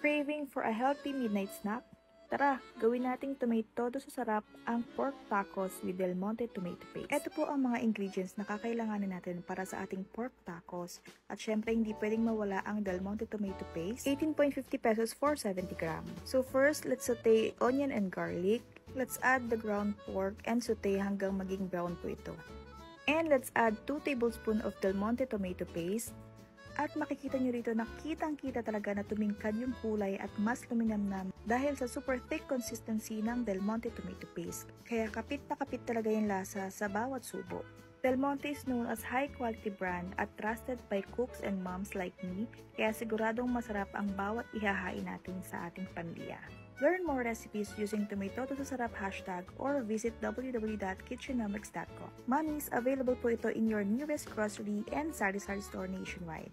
Craving for a healthy midnight snack? Tara, gawin nating tomato sa sarap ang pork tacos with Del Monte tomato paste. Ito po ang mga ingredients na kakailanganin natin para sa ating pork tacos. At syempre, hindi pwedeng mawala ang Del Monte tomato paste. 18.50 pesos for 70 gram. So first, let's saute onion and garlic. Let's add the ground pork and saute hanggang maging brown po ito. And let's add 2 tablespoons of Del Monte tomato paste. At makikita nyo rito na kitang-kita talaga na tumingkad yung kulay at mas luminamnam dahil sa super thick consistency ng Del Monte tomato paste. Kaya kapit na kapit talaga yung lasa sa bawat subo. Del Monte is known as high-quality brand at trusted by cooks and moms like me, kaya siguradong masarap ang bawat ihahain natin sa ating pamilya. Learn more recipes using tomato sa sarap hashtag or visit www.kitchenomics.com. Mommies, available po ito in your nearest grocery and sari-sari store nationwide.